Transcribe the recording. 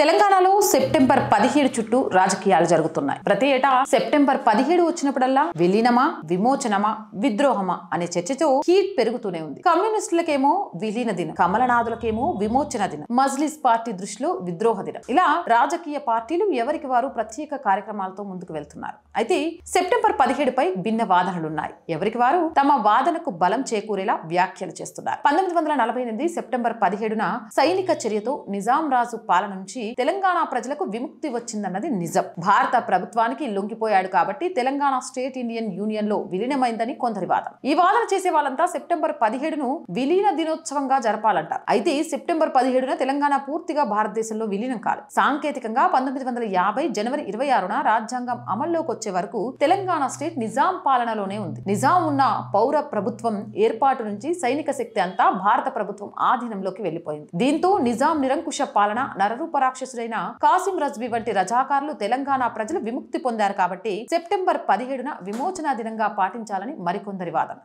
తెలంగాణలో సెప్టెంబర్ 17 చుట్టూ రాజకీయాలు జరుగుతున్నాయి. ప్రతి ఏటా సెప్టెంబర్ 17 వచ్చినప్పుడల్లా విలీనమా, విమోచనమా, విద్రోహమా అనే చర్చతో హీట్ పెరుగుతూనే ఉంది. కమ్యూనిస్టులకేమో విలీన దినం, కమలనాథులకేమో విమోచన దినం, మజ్లిస్ పార్టీ దృష్టిలో విద్రోహ దినం. ఇలా రాజకీయ పార్టీలు ఎవరికి వారు ప్రత్యేక కార్యక్రమాలతో ముందుకు వెళ్తున్నారు. అయితే సెప్టెంబర్ 17 పై భిన్న వాదనలున్నాయి. ఎవరికి వారు తమ వాదనకు బలం చేకూరేలా వ్యాఖ్యలు చేస్తున్నారు. 1948 సెప్టెంబర్ 17న సైనిక చర్యతో నిజాం రాజు పాలన నుంచి తెలంగాణ ప్రజలకు విముక్తి వచ్చిందన్నది నిజం. భారత ప్రభుత్వానికి లొంగిపోయాడు కాబట్టి తెలంగాణ స్టేట్ ఇండియన్ యూనియన్ లో విలీనమైందని కొందరి వాదన. ఈ వాదన చేసే వాళ్ళంతా సెప్టెంబర్ 17ను విలీన దినోత్సవంగా జరపాలంటారు. అయితే సెప్టెంబర్ 17న తెలంగాణ పూర్తిగా భారతదేశంలో విలీనం కాలేదు. సాంకేతికంగా 1950 జనవరి 26న రాజ్యాంగం అమల్లోకి వచ్చే వరకు తెలంగాణ స్టేట్ నిజాం పాలనలోనే ఉంది. నిజాం ఉన్న పౌర ప్రభుత్వం ఏర్పాటు నుంచి సైనిక శక్తి అంతా భారత ప్రభుత్వం ఆధీనంలోకి వెళ్లిపోయింది. దీంతో నిజాం నిరంకుశ పాలన, నరరూప రాక్షసుడైన కాసిం రజ్వీ వంటి రజాకారులు తెలంగాణ ప్రజలు విముక్తి పొందారు కాబట్టి సెప్టెంబర్ 17న విమోచన దినంగా పాటించాలని మరికొందరి వాదన.